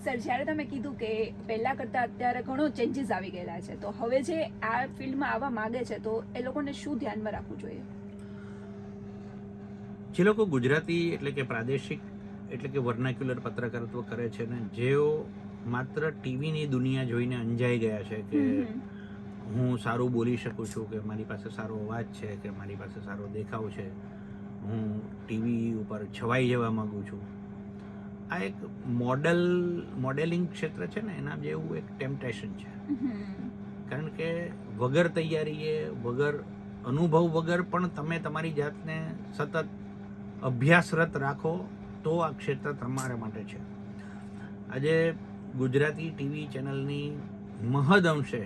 Sir, જ્યારે તમે કીધું કે પહેલા કરતાં અત્યારે ઘણો ચેન્જીસ આવી ગયેલા છે, તો હવે જે આ ફિલ્ડમાં આવવા માંગે છે તો એ લોકોને શું ધ્યાનમાં રાખવું જોઈએ? જે લોકો ગુજરાતી એટલે કે પ્રાદેશિક એટલે કે વર્નાક્યુલર પત્રકારત્વ કરે છે ને, જેઓ માત્ર ટીવીની દુનિયા જોઈને અંજાઈ ગયા છે કે હું સારું બોલી શકું છું, કે મારી પાસે સારો અવાજ છે, કે મારી પાસે સારો દેખાવ છે, હું ટીવી ઉપર છવાઈ જવા માગું છું, આ એક મોડેલિંગ ક્ષેત્ર છે ને, એના જેવું એક ટેમ્પટેશન છે. કારણ કે વગર તૈયારીએ, વગર અનુભવ વગર પણ તમે તમારી જાતને સતત અભ્યાસરત રાખો તો આ ક્ષેત્ર તમારા માટે છે. આજે ગુજરાતી ટીવી ચેનલની મહદ અંશે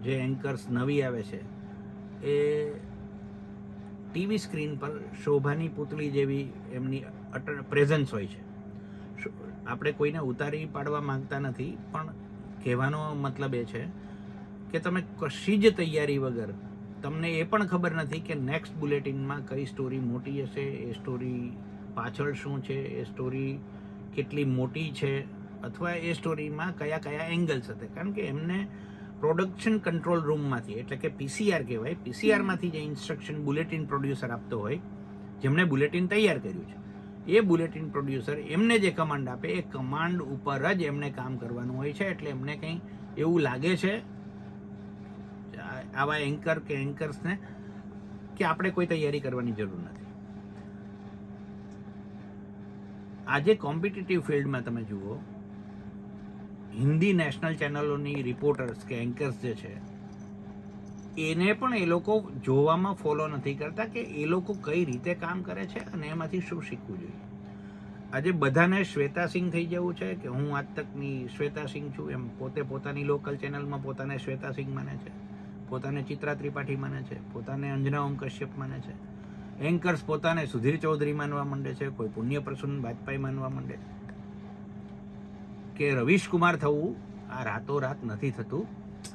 જે એન્કર્સ નવી આવે છે એ ટીવી સ્ક્રીન પર શોભાની પુતળી જેવી એમની પ્રેઝન્સ હોય છે. આપણે કોઈને ઉતારી પાડવા માંગતા નથી, પણ કહેવાનો મતલબ એ છે કે તમે કશી જ તૈયારી વગર, તમને એ પણ ખબર નથી કે નેક્સ્ટ બુલેટિનમાં કઈ સ્ટોરી મોટી હશે, એ સ્ટોરી પાછળ શું છે, એ સ્ટોરી કેટલી મોટી છે, અથવા એ સ્ટોરીમાં કયા કયા એંગલ્સ હશે. કારણ કે એમને પ્રોડક્શન કંટ્રોલ રૂમમાંથી, એટલે કે પીસીઆર કહેવાય, પીસીઆરમાંથી જે ઇન્સ્ટ્રક્શન બુલેટિન પ્રોડ્યુસર આપતો હોય, જેમણે બુલેટિન તૈયાર કર્યું છે, એ બુલેટિન પ્રોડ્યુસર એમને જે કમાન્ડ આપે એ કમાન્ડ ઉપર જ એમને કામ કરવાનું હોય છે. એટલે એમને કંઈ એવું લાગે છે આવા એન્કર કે એન્કર્સને કે આપણે કોઈ તૈયારી કરવાની જરૂર નથી. આજે કોમ્પિટિટિવ ફિલ્ડમાં તમે જુઓ, હિન્દી નેશનલ ચેનલોની રિપોર્ટર્સ કે એન્કર્સ જે છે એને પણ એ લોકો જોવામાં ફોલો નથી કરતા કે એ લોકો કઈ રીતે કામ કરે છે અને એમાંથી શું શીખવું જોઈએ. આજે બધાને શ્વેતા સિંહ થઈ જવું છે કે હું આજ તકની શ્વેતા સિંહ છું, એમ પોતે પોતાની લોકલ ચેનલમાં પોતાને શ્વેતા સિંહ માને છે, પોતાને ચિત્રા ત્રિપાઠી માને છે, પોતાને અંજના ઓમ કશ્યપ માને છે. એન્કર્સ પોતાને સુધીર ચૌધરી માનવા માંડે છે, કોઈ પુણ્ય પ્રસન્ન વાજપેયી માનવા માંડે કે રવીશ કુમાર થવું આ રાતોરાત નથી થતું.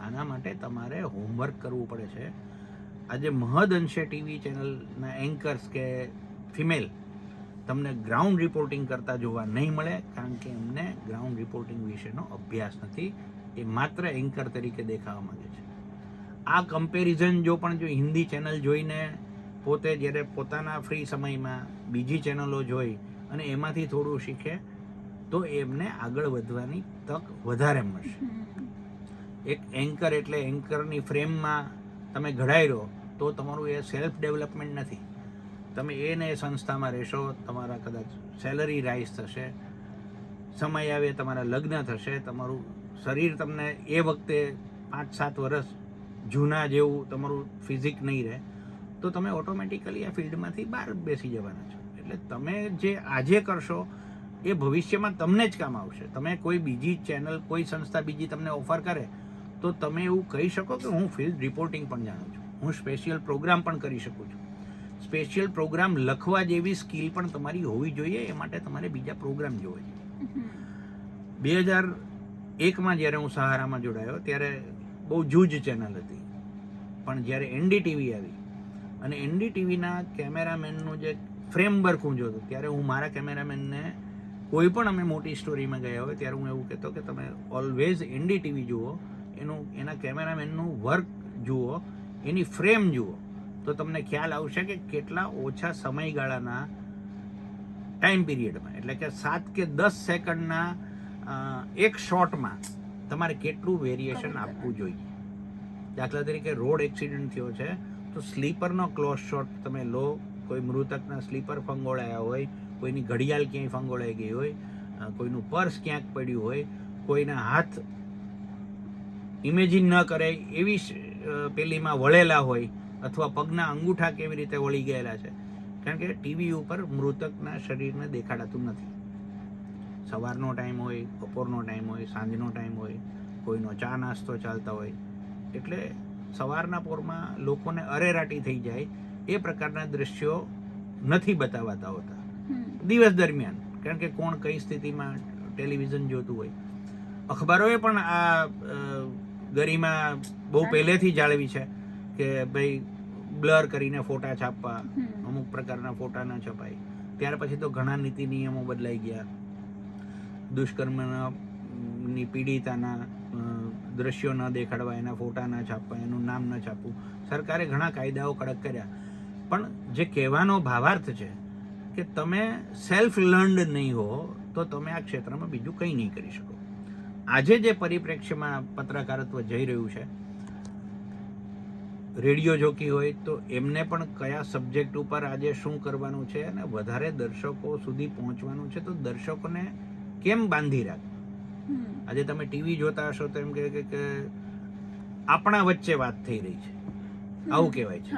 આના માટે તમારે હોમવર્ક કરવું પડે છે. આજે મહદ અંશે ટીવી ચેનલના એન્કર્સ કે ફિમેલ તમને ગ્રાઉન્ડ રિપોર્ટિંગ કરતા જોવા નહીં મળે, કારણ કે એમને ગ્રાઉન્ડ રિપોર્ટિંગ વિશેનો અભ્યાસ નથી. એ માત્ર એન્કર તરીકે દેખાવા માંગે છે. આ કમ્પેરિઝન જો હિન્દી ચેનલ જોઈને પોતે જ્યારે પોતાના ફ્રી સમયમાં બીજી ચેનલો જોઈ અને એમાંથી થોડું શીખે તો એમને આગળ વધવાની તક વધારે મળશે. એક એન્કર એટલે એન્કરની ફ્રેમમાં તમે ઘડાઈ રહો તો તમારું એ સેલ્ફ ડેવલપમેન્ટ નથી. તમે એ સંસ્થામાં રહેશો, તમારા કદાચ સેલરી રાઇઝ થશે, સમય આવે તમારા લગ્ન થશે, તમારું શરીર તમને એ વખતે 5-7 વર્ષ જૂના જેવું તમારું ફિઝિક નહીં રહે, તો તમે ઓટોમેટિકલી આ ફિલ્ડમાંથી બહાર બેસી જવાના છો. એટલે તમે જે આજે કરશો એ ભવિષ્યમાં તમને જ કામ આવશે. તમે કોઈ બીજી ચેનલ, કોઈ સંસ્થા બીજી તમને ઓફર કરે તો તમે એવું કહી શકો કે હું ફિલ્ડ રિપોર્ટિંગ પણ જાણું છું, હું સ્પેશિયલ પ્રોગ્રામ પણ કરી શકું છું. સ્પેશિયલ પ્રોગ્રામ લખવા જેવી સ્કિલ પણ તમારી હોવી જોઈએ. એ માટે તમારે બીજા પ્રોગ્રામ જોવા જોઈએ. 2001માં જ્યારે હું સહારામાં જોડાયો ત્યારે બહુ જૂજ ચેનલ હતી, પણ જ્યારે એનડીટીવી આવી અને એનડીટીવીના કેમેરામેનનું જે ફ્રેમવર્ક હું જોતો, ત્યારે હું મારા કેમેરામેનને કોઈ પણ અમે મોટી સ્ટોરીમાં ગયા હોય ત્યારે હું એવું કહેતો કે તમે ઓલવેઝ એનડીટીવી જુઓ, એના કેમેરામેનનું વર્ક જુઓ, એની ફ્રેમ જુઓ, તો તમને ખ્યાલ આવશે કે કેટલા ઓછા સમયગાળાના ટાઈમ પીરિયડમાં, એટલે કે 7 કે 10 સેકન્ડના એક શોટમાં તમારે કેટલું વેરિએશન આપવું જોઈએ. દાખલા તરીકે રોડ એક્સિડન્ટ થયો છે તો સ્લીપરનો ક્લોઝ શોટ તમે લો, કોઈ મૃતકના સ્લીપર ફંગોળાયા હોય, કોઈની ઘડિયાળ ક્યાંય ફંગોળાઈ ગઈ હોય, કોઈનું પર્સ ક્યાંક પડ્યું હોય, કોઈના હાથ ઇમેજિન ન કરે એવી પેલીમાં વળેલા હોય, અથવા પગના અંગૂઠા કેવી રીતે વળી ગયેલા છે. કારણ કે ટીવી ઉપર મૃતકના શરીરને દેખાડાતું નથી. સવારનો ટાઈમ હોય, બપોરનો ટાઈમ હોય, સાંજનો ટાઈમ હોય, કોઈનો ચા નાસ્તો ચાલતા હોય, એટલે સવારના પોરમાં લોકોને અરેરાટી થઈ જાય એ પ્રકારના દ્રશ્યો નથી બતાવાતા હોતા દિવસ દરમિયાન. કારણ કે કોણ કઈ સ્થિતિમાં ટેલિવિઝન જોતું હોય. અખબારોએ પણ આ ગરિમા બહુ પહેલેથી જાળવી છે કે ભાઈ બ્લર કરીને ફોટા છાપવા, અમુક પ્રકારના ફોટા ન છપાય. ત્યાર પછી તો ઘણા નીતિ નિયમો બદલાઈ ગયા. દુષ્કર્મના ની પીડિતાના દ્રશ્યો ન દેખાડવા, એના ફોટા ન છાપવા, એનું નામ ન છાપવું. સરકારે ઘણા કાયદાઓ કડક કર્યા, પણ જે કહેવાનો ભાવાર્થ છે કે તમે સેલ્ફ લર્ન્ડ નહીં હો તો તમે આ ક્ષેત્રમાં બીજું કંઈ નહીં કરી શકો. આજે જે પરિપ્રેક્ષ્યમાં પત્રકારત્વ જઈ રહ્યું છે, રેડિયો જોકી હોય તો એમને પણ કયા સબ્જેક્ટ ઉપર આજે શું કરવાનું છે અને વધારે દર્શકો સુધી પહોંચવાનું છે, તો દર્શકોને કેમ બાંધી રાખવા. આજે તમે ટીવી જોતા હશો તો એમ કે આપણા વચ્ચે વાત થઈ રહી છે, આવું કહેવાય છે.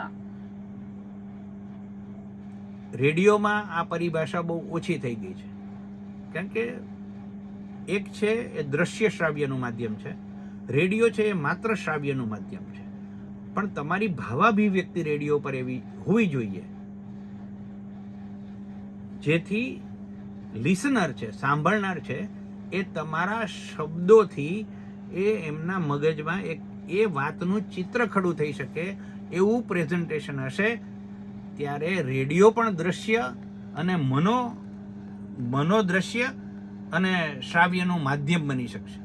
રેડિયોમાં આ પરિભાષા બહુ ઓછી થઈ ગઈ છે, કારણ કે એક છે એ દ્રશ્ય શ્રાવ્યનું માધ્યમ છે, રેડિયો છે એ માત્ર શ્રાવ્યનું માધ્યમ છે. પણ તમારી ભાવાભિવ્યક્તિ રેડિયો પર એવી હોવી જોઈએ જેથી લિસનર છે, સાંભળનાર છે, એ તમારા શબ્દોથી એ એમના મગજમાં એક એ વાતનું ચિત્ર ખડું થઈ શકે એવું પ્રેઝન્ટેશન હશે. ત્યારે રેડિયો પણ દ્રશ્ય અને મનોદ્રશ્ય અને શ્રાવ્યનું માધ્યમ બની શકશે.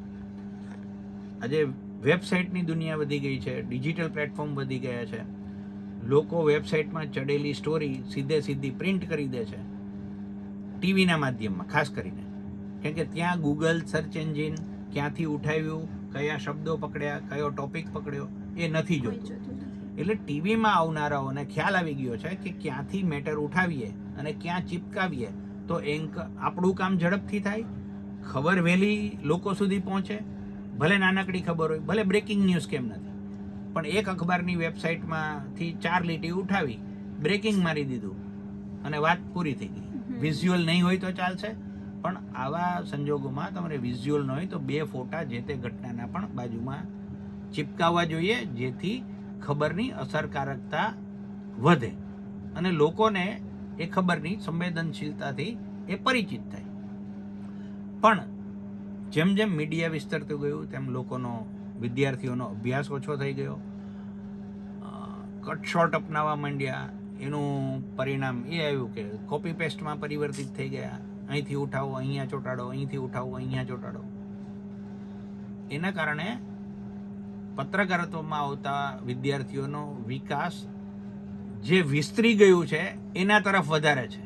આજે વેબસાઇટની દુનિયા વધી ગઈ છે, ડિજિટલ પ્લેટફોર્મ વધી ગયા છે. લોકો વેબસાઇટમાં ચડેલી સ્ટોરી સીધી પ્રિન્ટ કરી દે છે ટીવીના માધ્યમમાં, ખાસ કરીને, કેમ કે ત્યાં ગૂગલ સર્ચ એન્જિન ક્યાંથી ઉઠાવ્યું, કયા શબ્દો પકડ્યા, કયો ટોપિક પકડ્યો એ નથી જોતું. એટલે ટીવીમાં આવનારાઓને ખ્યાલ આવી ગયો છે કે ક્યાંથી મેટર ઉઠાવીએ અને ક્યાં ચિપકાવીએ તો આપણું કામ ઝડપથી થાય, ખબર વહેલી લોકો સુધી પહોંચે. ભલે નાનકડી ખબર હોય, ભલે બ્રેકિંગ ન્યૂઝ કેમ નથી, પણ એક અખબારની વેબસાઇટમાંથી 4 લીટી ઉઠાવી, બ્રેકિંગ મારી દીધું અને વાત પૂરી થઈ ગઈ. વિઝ્યુઅલ નહીં હોય તો ચાલશે, પણ આવા સંજોગોમાં તમારે વિઝ્યુઅલ ન હોય તો 2 ફોટા જે તે ઘટનાના પણ બાજુમાં ચિપકાવવા જોઈએ, જેથી ખબરની અસરકારકતા વધે અને લોકોને એ ખબરની સંવેદનશીલતાથી એ પરિચિત થાય. પણ જેમ જેમ મીડિયા વિસ્તરતું ગયું તેમ વિદ્યાર્થીઓનો અભ્યાસ ઓછો થઈ ગયો, કટ શોર્ટ અપનાવવા માંડ્યા. એનું પરિણામ એ આવ્યું કે કોપી પેસ્ટમાં પરિવર્તિત થઈ ગયા. અહીંથી ઉઠાવો અહીંયા ચોંટાડો, અહીંથી ઉઠાવો અહીંયા ચોંટાડો. એના કારણે પત્રકારત્વમાં આવતા વિદ્યાર્થીઓનો વિકાસ જે વિસ્તરી ગયું છે એના તરફ વધારે છે.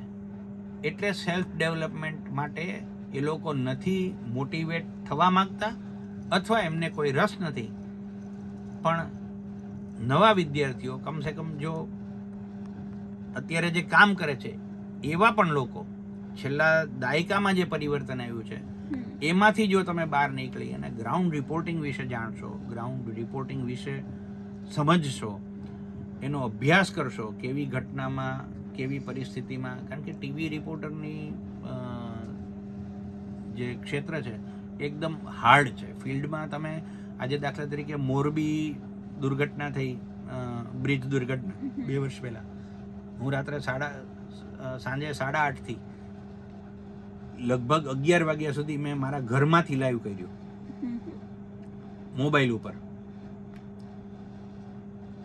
એટલે સેલ્ફ ડેવલપમેન્ટ માટે એ લોકો નથી મોટિવેટ થવા માંગતા અથવા એમને કોઈ રસ નથી. પણ નવા વિદ્યાર્થીઓ, કમસે કમ જો અત્યારે જે કામ કરે છે એવા પણ લોકો, છેલ્લા દાયકામાં જે પરિવર્તન આવ્યું છે એમાંથી જો તમે બહાર નીકળી અને ગ્રાઉન્ડ રિપોર્ટિંગ વિશે જાણશો, ગ્રાઉન્ડ રિપોર્ટિંગ વિશે સમજશો, એનો અભ્યાસ કરશો, કેવી ઘટનામાં, કેવી પરિસ્થિતિમાં, કારણ કે ટીવી રિપોર્ટરની જે ક્ષેત્ર છે એકદમ હાર્ડ છે. ફિલ્ડમાં તમે આજે દાખલા તરીકે મોરબી દુર્ઘટના થઈ, બ્રિજ દુર્ઘટના 2 વર્ષ પહેલાં, હું રાત્રે સાંજે 8:30થી લગભગ 11 વાગ્યા સુધી મેં મારા ઘરમાંથી લાઈવ કર્યું મોબાઈલ ઉપર,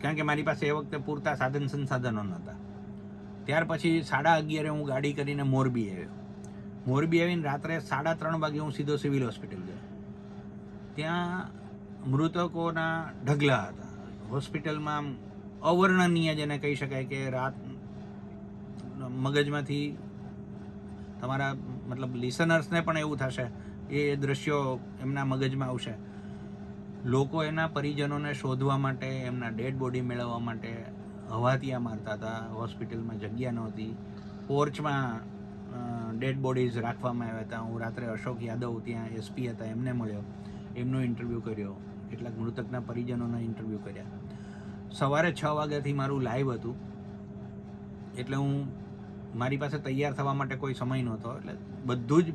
કારણ કે મારી પાસે એ વખતે પૂરતા સંસાધનો નહોતા. ત્યાર પછી 11:30 હું ગાડી કરીને મોરબી આવ્યો. મોરબી આવીને રાત્રે 3:30 વાગે હું સીધો સિવિલ હોસ્પિટલ ગયો. ત્યાં મૃતકોના ઢગલા હતા. હોસ્પિટલમાં અવર્ણનીય જેને કહી શકાય કે રાત મગજમાંથી તમારા મતલબ લિસનર્સને પણ એવું થશે, એ દ્રશ્યો એમના મગજમાં આવશે. લોકો એના પરિજનોને શોધવા માટે, એમના ડેડ બોડી મેળવવા માટે હવાતિયા મારતા હતા. હોસ્પિટલમાં જગ્યા નહોતી, પોર્ચમાં ડેડ બોડીઝ રાખવામાં આવ્યા હતા. હું રાત્રે અશોક યાદવ ત્યાં એસપી હતા, એમને મળ્યો, એમનો ઇન્ટરવ્યૂ કર્યો, કેટલાક મૃતકના પરિજનોના ઇન્ટરવ્યૂ કર્યા. સવારે 6 વાગ્યાથી મારું લાઈવ હતું, એટલે મારી પાસે તૈયાર થવા માટે કોઈ સમય નહોતો. એટલે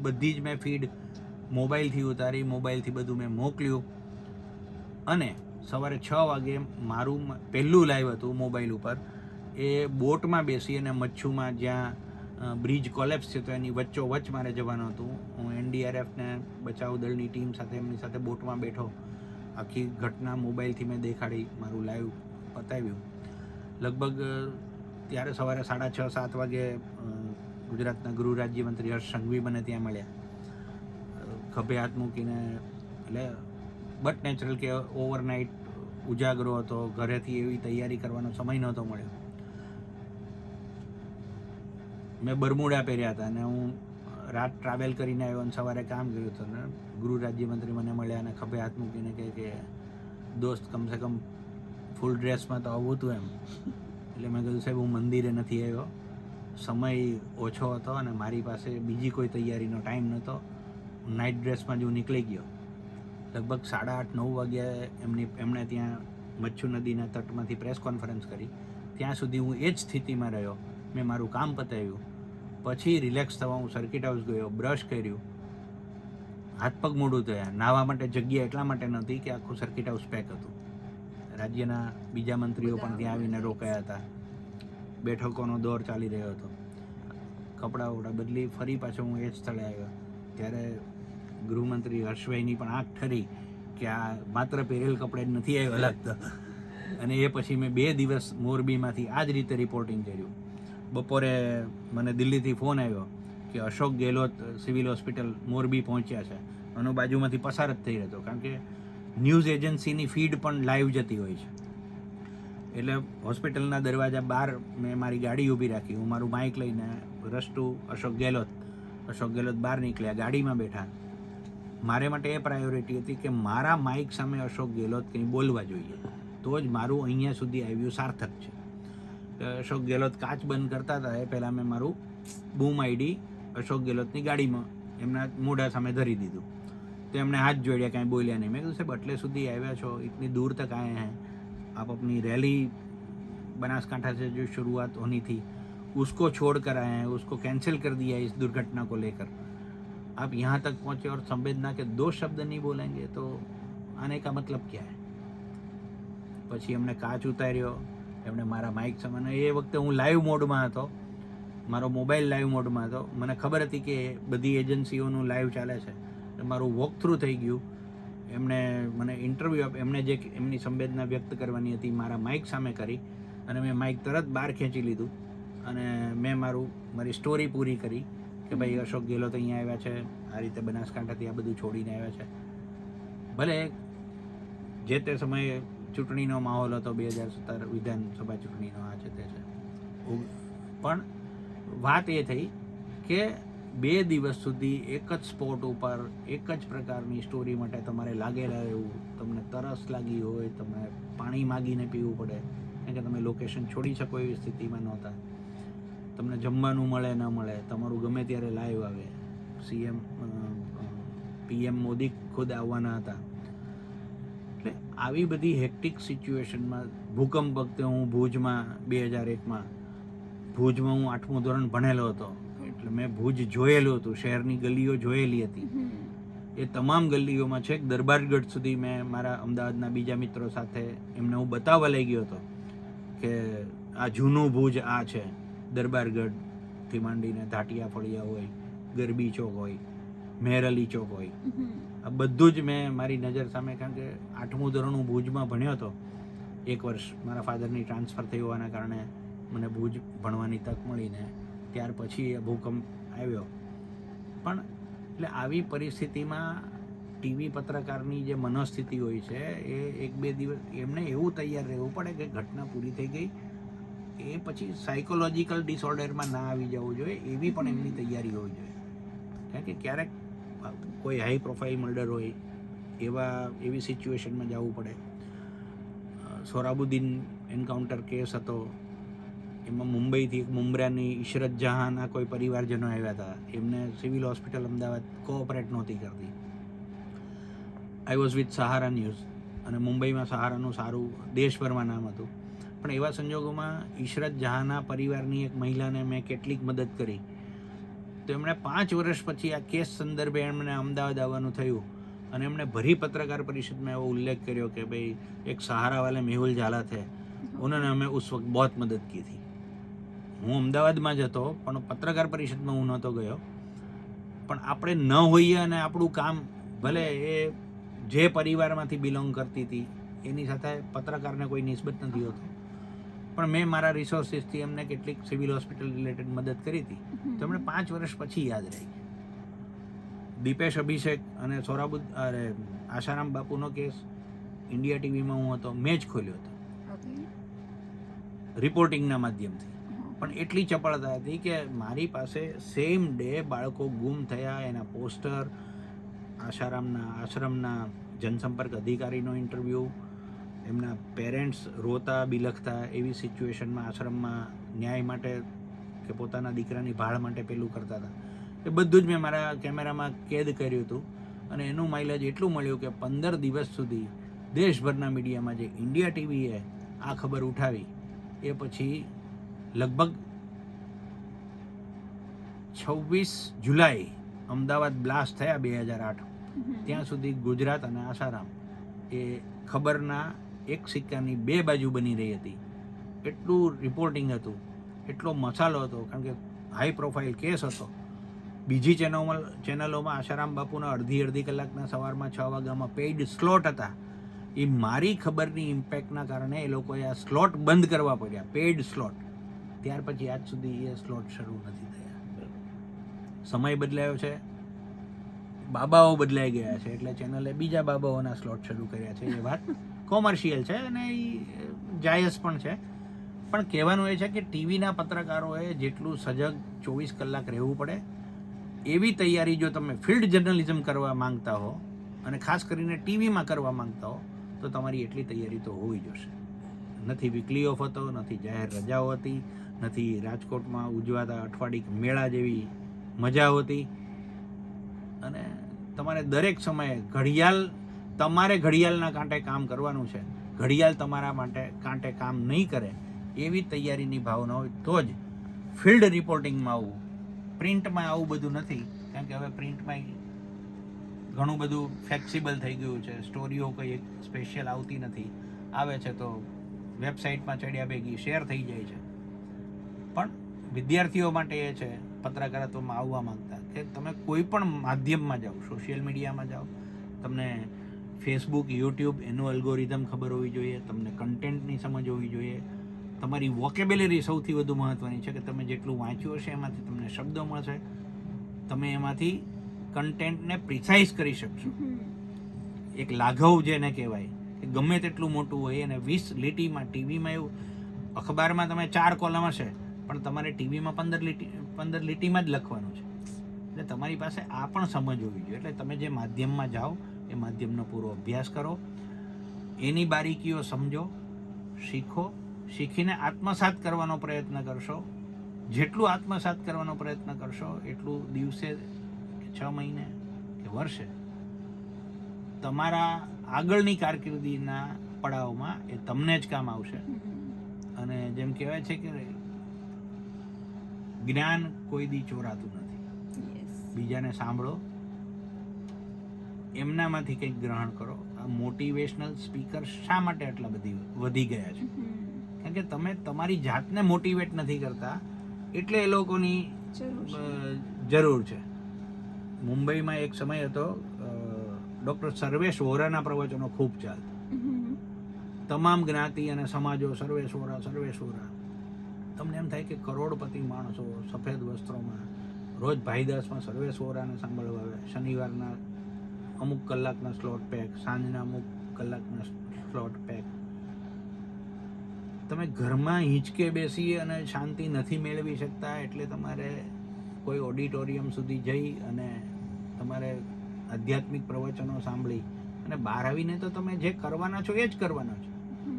બધી જ મેં ફીડ મોબાઈલથી ઉતારી, મોબાઈલથી બધું મેં મોકલ્યું અને સવારે 6 વાગે મારું પહેલું લાઈવ હતું મોબાઈલ ઉપર. એ બોટમાં બેસી અને મચ્છુમાં જ્યાં બ્રિજ કોલેપ્સ છે તો એની વચ્ચોવચ્ચ મારે જવાનું હતું. હું એનડીઆરએફને બચાવ દળની ટીમ સાથે એમની સાથે બોટમાં બેઠો. આખી ઘટના મોબાઈલથી મેં દેખાડી, મારું લાઈવ પતાવ્યું. લગભગ ત્યારે સવારે 6:30-7 વાગે ગુજરાતના ગૃહ રાજ્યમંત્રી હર્ષ સંઘવી મને ત્યાં મળ્યા. ખભે હાથ મૂકીને એટલે બટ નેચરલ કે ઓવરનાઇટ ઉજાગરો હતો, ઘરેથી એવી તૈયારી કરવાનો સમય નહોતો મળ્યો. મેં બરમુડા પહેર્યા હતા અને હું રાત ટ્રાવેલ કરીને આવ્યો અને સવારે કામ કર્યું હતું ને ગૃહ રાજ્યમંત્રી મને મળ્યા અને ખભે હાથ મૂકીને કહે કે દોસ્ત કમસે કમ ફૂલ ડ્રેસમાં તો આવું હતું એમ. એટલે મેં કીધું સાહેબ હું મંદિરે નથી આવ્યો, સમય ઓછો હતો અને મારી પાસે બીજી કોઈ તૈયારીનો ટાઈમ નહોતો. નાઇટ ડ્રેસમાં જ હું નીકળી ગયો. લગભગ 8:30-9 વાગ્યે એમણે ત્યાં મચ્છુ નદીના તટમાંથી પ્રેસ કોન્ફરન્સ કરી. ત્યાં સુધી હું એ જ સ્થિતિમાં રહ્યો. મેં મારું કામ પતાવ્યું, પછી રિલેક્સ થવા હું સર્કિટ હાઉસ ગયો, બ્રશ કર્યું, હાથ પગ મોઢું ધોયા. નાહવા માટે જગ્યા એટલા માટે નહોતી કે આખું સર્કિટ હાઉસ પેક હતું. રાજ્યના બીજા મંત્રીઓ પણ ત્યાં આવીને રોકાયા હતા. બેઠકોનો દોર ચાલી રહ્યો હતો. કપડાં વપડા બદલી ફરી પાછો હું એ જ સ્થળે આવ્યો. ત્યારે ગૃહમંત્રી હર્ષભાઈની પણ આંખ ઠરી કે આ માત્ર પહેરેલ કપડે જ નથી આવ્યો લાગતો. અને એ પછી મેં 2 દિવસ મોરબીમાંથી આ જ રીતે રિપોર્ટિંગ કર્યું. બપોરે મને દિલ્હીથી ફોન આવ્યો કે અશોક ગેહલોત સિવિલ હોસ્પિટલ મોરબી પહોંચ્યા છે. અને બાજુમાંથી પસાર જ થઈ રહ્યો, કારણ કે ન્યૂઝ એજન્સીની ફીડ પણ લાઈવ જતી હોય છે. એટલે હોસ્પિટલના દરવાજા બહાર મેં મારી ગાડી ઊભી રાખી. હું મારું માઇક લઈને રસ ટુ અશોક ગેહલોત બહાર નીકળ્યા, ગાડીમાં બેઠા. મારે માટે એ પ્રાયોરિટી હતી કે મારા માઇક સામે અશોક ગેહલોત કંઈ બોલવા જોઈએ, તો જ મારું અહીંયા સુધી આવ્યું સાર્થક છે. અશોક ગેહલોત કાચ બંધ કરતા હતા એ પહેલાં મેં મારું બૂમ આઈડી અશોક ગેહલોતની ગાડીમાં એમના મોઢા સામે ધરી દીધું. તો એમણે હાથ જોડ્યા, કાંઈ બોલ્યા નહીં. મેં કીધું સાહેબ એટલે સુધી આવ્યા છો, ઇતની દૂર તક આए हैं, आप अपनी रैली बनासकांठा से जो शुरुआत होनी थी उसको छोड़ कर आए हैं, उसको कैंसिल कर दिया इस दुर्घटना को लेकर. आप यहाँ तक पहुँचे और संवेदना के 2 शब्द नहीं बोलेंगे तो आने का मतलब क्या है. પછી એમણે કાચ ઉતાર્યો, એમણે મારા માઇક સામે. એ વખતે હું લાઈવ મોડમાં હતો, મારો મોબાઈલ લાઈવ મોડમાં હતો. મને ખબર હતી કે બધી એજન્સીઓનું લાઈવ ચાલે છે. મારું વોક થ્રુ થઈ ગયું. એમણે મને ઇન્ટરવ્યૂ એમણે જે એમની સંવેદના વ્યક્ત કરવાની હતી મારા માઇક સામે કરી, અને મેં માઇક તરત બહાર ખેંચી લીધું અને મેં મારી સ્ટોરી પૂરી કરી કે ભાઈ અશોક ગેહલોત અહીંયા આવ્યા છે, આ રીતે બનાસકાંઠાથી આ બધું છોડીને આવ્યા છે. ભલે જે તે સમયે ચૂંટણીનો માહોલ હતો, 2017 વિધાનસભા ચૂંટણીનો આ છે તે છે, પણ વાત એ થઈ કે 2 દિવસ સુધી એક જ સ્પોટ ઉપર એક જ પ્રકારની સ્ટોરી માટે તમારે લાગેલા રહેવું. તમને તરસ લાગી હોય, તમે પાણી માગીને પીવું પડે, કારણ કે તમે લોકેશન છોડી શકો એવી સ્થિતિમાં નહોતા. તમને જમવાનું મળે ન મળે, તમારું ગમે ત્યારે લાઈવ આવે. PM મોદી ખુદ આવવાના હતા. એટલે આવી બધી હેક્ટિક સિચ્યુએશનમાં ભૂકંપ વખતે હું ભુજમાં 2001માં હું 8મું ધોરણ ભણેલો હતો, એટલે મેં ભુજ જોયેલું હતું, શહેરની ગલીઓ જોયેલી હતી. એ તમામ ગલીઓમાં છેક દરબારગઢ સુધી મેં મારા અમદાવાદના બીજા મિત્રો સાથે એમને હું બતાવવા લઈ ગયો હતો કે આ જૂનું ભુજ આ છે. દરબારગઢથી માંડીને ધાટિયા ફળિયા હોય, ગરબી ચોક હોય, મેરલી ચોક હોય, આ બધું જ મેં મારી નજર સામે, કારણ કે 8મું ધોરણ હું ભુજમાં ભણ્યો હતો. 1 વર્ષ મારા ફાધરની ટ્રાન્સફર થઈ હોવાના કારણે મને ભુજ ભણવાની તક મળીને ત્યાર પછી એ ભૂકંપ આવ્યો. પણ એટલે આવી પરિસ્થિતિમાં ટીવી પત્રકારની જે મનોસ્થિતિ હોય છે એ 1-2 દિવસ એમને એવું તૈયાર રહેવું પડે કે ઘટના પૂરી થઈ ગઈ, એ પછી સાયકોલોજીકલ ડિસઓર્ડરમાં ના આવી જવું જોઈએ, એવી પણ એમની તૈયારી હોવી જોઈએ. કારણ કે ક્યારેક કોઈ હાઈ પ્રોફાઇલ મર્ડર હોય એવી સિચ્યુએશનમાં જવું પડે. સોરાબુદ્દીન એન્કાઉન્ટર કેસ હતો, એમાં મુંબઈથી એક મુંબ્રાની ઇશરત જહાંના કોઈ પરિવારજનો આવ્યા હતા. એમને સિવિલ હોસ્પિટલ અમદાવાદ કોઓપરેટ નહોતી કરતી. I was with Sahara news, અને મુંબઈમાં સહારાનું સારું દેશભરમાં નામ હતું. પણ એવા સંજોગોમાં ઇશરત જહાંના પરિવારની એક મહિલાને મેં કેટલીક મદદ કરી. તો એમણે 5 વર્ષ પછી આ કેસ સંદર્ભે એમણે અમદાવાદ આવવાનું થયું, અને એમણે ભરી પત્રકાર પરિષદમાં એવો ઉલ્લેખ કર્યો કે ભાઈ એક સહારા વાલે મેહુલ ઝાલા થે, ઉन्होंने हमें उस वक्त बहुत मदद की थी. હું અમદાવાદમાં જ હતો, પણ પત્રકાર પરિષદમાં હું નહોતો ગયો. પણ આપણે ન હોઈએ અને આપણું કામ, ભલે એ જે પરિવારમાંથી બિલોંગ કરતી હતી એની સાથે પત્રકારને કોઈ નિસ્બત નથી હોતો, પણ મેં મારા રિસોર્સિસથી એમને કેટલીક સિવિલ હોસ્પિટલ રિલેટેડ મદદ કરી હતી. તો એમણે 5 વર્ષ પછી યાદ રહી. દીપેશ અભિષેક અને આશારામ બાપુનો કેસ ઇન્ડિયા ટીવીમાં હું હતો, મેં જ ખોલ્યો હતો ઓકે. રિપોર્ટિંગના માધ્યમથી. પણ એટલી ચપળતા હતી કે મારી પાસે સેમ ડે બાળકો ગુમ થયા એના પોસ્ટર, આશારામના આશ્રમના જનસંપર્ક અધિકારીનો ઇન્ટરવ્યૂ, એમના પેરેન્ટ્સ રોતા બિલખતા એવી સિચ્યુએશનમાં આશ્રમમાં ન્યાય માટે કે પોતાના દીકરાની ભાળ માટે પેલું કરતા હતા, એ બધું જ મેં મારા કેમેરામાં કેદ કર્યું હતું. અને એનું માઇલેજ એટલું મળ્યું કે 15 દિવસ સુધી દેશભરના મીડિયામાં જે ઇન્ડિયા ટીવીએ આ ખબર ઉઠાવી એ પછી લગભગ 26 જુલાઈ અમદાવાદ બ્લાસ્ટ થયા 2008, ત્યાં સુધી ગુજરાત અને આસારામ એ ખબરના એક સિક્કાની બે બાજુ બની રહી હતી. એટલું રિપોર્ટિંગ હતું, એટલો મસાલો હતો, કારણ કે હાઈ પ્રોફાઇલ કેસ હતો. બીજી ચેનલોમાં આશારામ બાપુના અડધી કલાકના સવારમાં 6 વાગ્યામાં પેઇડ સ્લોટ હતા. એ મારી ખબરની ઇમ્પેક્ટના કારણે એ લોકોએ આ સ્લોટ બંધ કરવા પડ્યા, પેઇડ સ્લોટ. ત્યાર પછી આજ સુધી એ સ્લોટ શરૂ નથી થયા. સમય બદલાયો છે, બાબાઓ બદલાઈ ગયા છે, એટલે ચેનલે બીજા બાબાઓના સ્લોટ શરૂ કર્યા છે. એ વાત કોમર્શિયલ છે અને એ જાયઝ પણ છે. પણ કહેવાનું એ છે કે ટીવીના પત્રકારોએ જેટલું સજગ 24 કલાક રહેવું પડે, એવી તૈયારી જો તમે ફિલ્ડ જર્નલિઝમ કરવા માંગતા હો અને ખાસ કરીને ટીવીમાં કરવા માંગતા હો તો તમારી એટલી તૈયારી તો હોવી જોશે. નથી વીકલી ઓફ હતો, નથી જાહેર રજાઓ હતી, નથી રાજકોટમાં ઉજવાતા અઠવાડિક મેળા જેવી મજા હોતી. અને તમારે દરેક સમયે ઘડિયાળના કાંટે કામ કરવાનું છે. ઘડિયાળ તમારા માટે કાંટે કામ નહીં કરે એવી તૈયારીની ભાવના હોય તો જ ફિલ્ડ રિપોર્ટિંગમાં આવવું. પ્રિન્ટમાં આવું બધું નથી, કારણ કે હવે પ્રિન્ટમાં ઘણું બધું ફ્લેક્સિબલ થઈ ગયું છે. સ્ટોરીઓ કંઈ એક સ્પેશિયલ આવતી નથી, આવે છે તો વેબસાઇટમાં ચડ્યા ભેગી શેર થઈ જાય છે. પણ વિદ્યાર્થીઓ માટે એ છે પત્રકારત્વમાં આવવા માંગતા કે તમે કોઈ પણ માધ્યમમાં જાઓ, સોશિયલ મીડિયામાં જાઓ, તમને ફેસબુક, યુટ્યુબ એનું અલ્ગોરિધમ ખબર હોવી જોઈએ, તમને કન્ટેન્ટની સમજ હોવી જોઈએ, તમારી વોકેબ્યુલરી સૌથી વધુ મહત્ત્વની છે કે તમે જેટલું વાંચ્યું હશે એમાંથી તમને શબ્દો મળશે, તમે એમાંથી કન્ટેન્ટને પ્રિસાઇઝ કરી શકશો. એક લાઘવ જેને કહેવાય કે ગમે તેટલું મોટું હોય અને 20 લીટીમાં, ટીવીમાં એવું અખબારમાં તમે 4 કોલમ હશે પણ તમારે ટીવીમાં 15 લીટીમાં જ લખવાનું છે. એટલે તમારી પાસે આ પણ સમજ હોવી જોઈએ. એટલે તમે જે માધ્યમમાં જાઓ એ માધ્યમનો પૂરો અભ્યાસ કરો, એની બારીકીઓ સમજો, શીખો, શીખીને આત્મસાત કરવાનો પ્રયત્ન કરશો. જેટલું આત્મસાત કરવાનો પ્રયત્ન કરશો એટલું દિવસે કે 6 મહિને કે વર્ષે તમારા આગળની કારકિર્દીના પડાવમાં એ તમને જ કામ આવશે. અને જેમ કહેવાય છે કે જ્ઞાન કોઈ દી ચોરાતું નથી. બીજાને સાંભળો, એમનામાંથી કંઈક ગ્રહણ કરો. આ મોટિવેશનલ સ્પીકર શા માટે આટલા વધી ગયા છે? કારણ કે તમે તમારી જાતને મોટિવેટ નથી કરતા, એટલે એ લોકોની જરૂર છે. મુંબઈમાં એક સમય હતો, ડૉક્ટર સર્વેશ વોરાના પ્રવચનો ખૂબ ચાલતા. તમામ જ્ઞાતિ અને સમાજો સર્વેશ વોરા. તમને એમ થાય કે કરોડપતિ માણસો સફેદ વસ્ત્રોમાં રોજ ભાઈદાસમાં સર્વેશ વોરાને સાંભળવા આવે. શનિવારના અમુક કલાકના સ્લોટ પેક, સાંજના અમુક કલાકના સ્લોટ પેક. તમે ઘરમાં હિંચકે બેસી અને શાંતિ નથી મેળવી શકતા, એટલે તમારે કોઈ ઓડિટોરિયમ સુધી જઈ અને તમારે આધ્યાત્મિક પ્રવચનો સાંભળી અને બહાર આવીને તો તમે જે કરવાના છો એ જ કરવાના છો.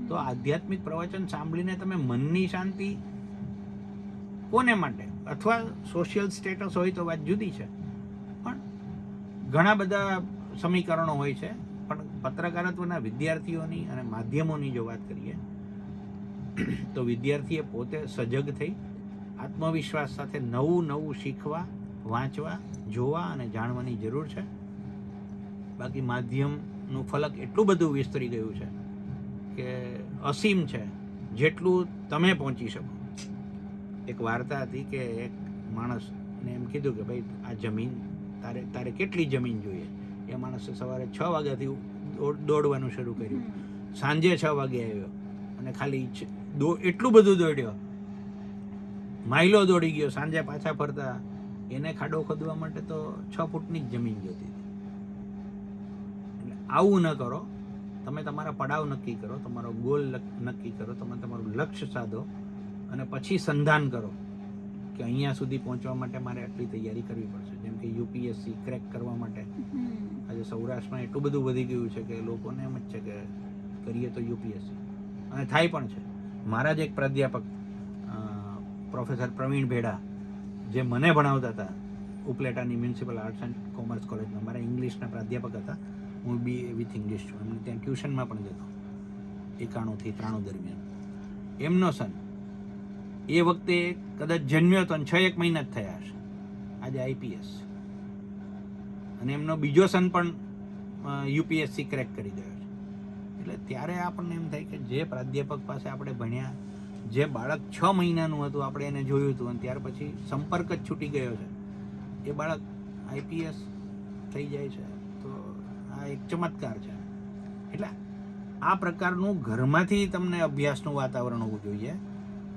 તો આધ્યાત્મિક પ્રવચન સાંભળીને તમે મનની શાંતિ કોને માટે? અથવા સોશિયલ સ્ટેટસ હોય તો વાત જુદી છે, પણ ઘણા બધા સમીકરણો હોય છે. પણ પત્રકારત્વના વિદ્યાર્થીઓની અને માધ્યમોની જો વાત કરીએ તો વિદ્યાર્થીએ પોતે સજગ થઈ આત્મવિશ્વાસ સાથે નવું શીખવા, વાંચવા, જોવા અને જાણવાની જરૂર છે. બાકી માધ્યમનું ફલક એટલું બધું વિસ્તરી ગયું છે કે અસીમ છે, જેટલું તમે પહોંચી શકો. એક વાર્તા હતી કે એક માણસને એમ કીધું કે ભાઈ આ જમીન તારે કેટલી જમીન જોઈએ? એ માણસે સવારે 6 વાગ્યાથી દોડવાનું શરૂ કર્યું, સાંજે 6 વાગે આવ્યો અને ખાલી એટલું બધું દોડ્યો, માઇલો દોડી ગયો. સાંજે પાછા ફરતા એને ખાડો ખોદવા માટે તો 6 ફૂટની જ જમીન જોતી હતી. એટલે આવું ન કરો. તમે તમારા પડાવ નક્કી કરો, તમારો ગોલ નક્કી કરો, તમે તમારું લક્ષ્ય સાધો અને પછી સંધાન કરો કે અહીંયા સુધી પહોંચવા માટે મારે આટલી તૈયારી કરવી પડશે. જેમ કે યુપીએસસી ક્રેક કરવા માટે આજે સૌરાષ્ટ્રમાં એટલું બધું વધી ગયું છે કે લોકોને એમ જ છે કે કરીએ તો યુપીએસસી, અને થાય પણ છે. મારા જ એક પ્રાધ્યાપક પ્રોફેસર પ્રવીણ ભેડા, જે મને ભણાવતા હતા ઉપલેટાની મ્યુનિસિપલ આર્ટ્સ એન્ડ કોમર્સ કોલેજમાં, મારા ઇંગ્લિશના પ્રાધ્યાપક હતા. હું બી વિથ ઇંગ્લિશ છું. એમને ત્યાં ટ્યુશનમાં પણ જતો 91 થી 93 દરમિયાન. એમનો સન એ વખતે કદાચ જન્મ્યો હતો અને 6-1 મહિના જ થયા હશે, આજે આઈપીએસ. અને એમનો બીજો સન પણ યુપીએસસી ક્રેક કરી ગયો છે. એટલે ત્યારે આપણને એમ થાય કે જે પ્રાધ્યાપક પાસે આપણે ભણ્યા, જે બાળક 6 મહિનાનું હતું આપણે એને જોયું હતું અને ત્યાર પછી સંપર્ક જ છૂટી ગયો છે, એ બાળક આઈપીએસ થઈ જાય છે, તો આ એક ચમત્કાર છે. એટલે આ પ્રકારનું ઘરમાંથી તમને અભ્યાસનું વાતાવરણ હોવું જોઈએ.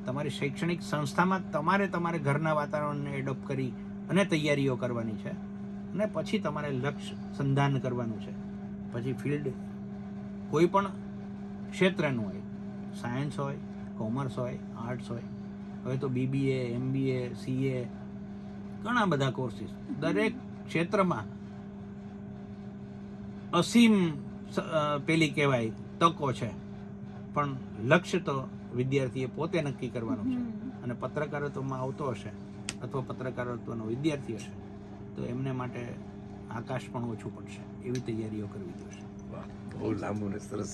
તમારી શૈક્ષણિક સંસ્થામાં તમારે ઘરના વાતાવરણને એડોપ્ટ કરી અને તૈયારીઓ કરવાની છે, અને પછી તમારે લક્ષ્ય સંધાન કરવાનું છે. પછી ફિલ્ડ કોઈ પણ ક્ષેત્રનું હોય, સાયન્સ હોય, કોમર્સ હોય, આર્ટ્સ હોય, હવે તો બીબીએ, એમબીએ, સીએ, ઘણા બધા કોર્સીસ, દરેક ક્ષેત્રમાં અસીમ પેલી કહેવાય તકો છે. પણ લક્ષ્ય તો વિદ્યાર્થીએ પોતે નક્કી કરવાનું છે. અને પત્રકારત્વમાં આવતો હશે અથવા પત્રકારત્વનો વિદ્યાર્થી હશે તો એમને માટે આકાશ પણ ઓછું પડશે, એવી તૈયારીઓ કરવી જોઈશે. બહુ લાંબુ ને સરસ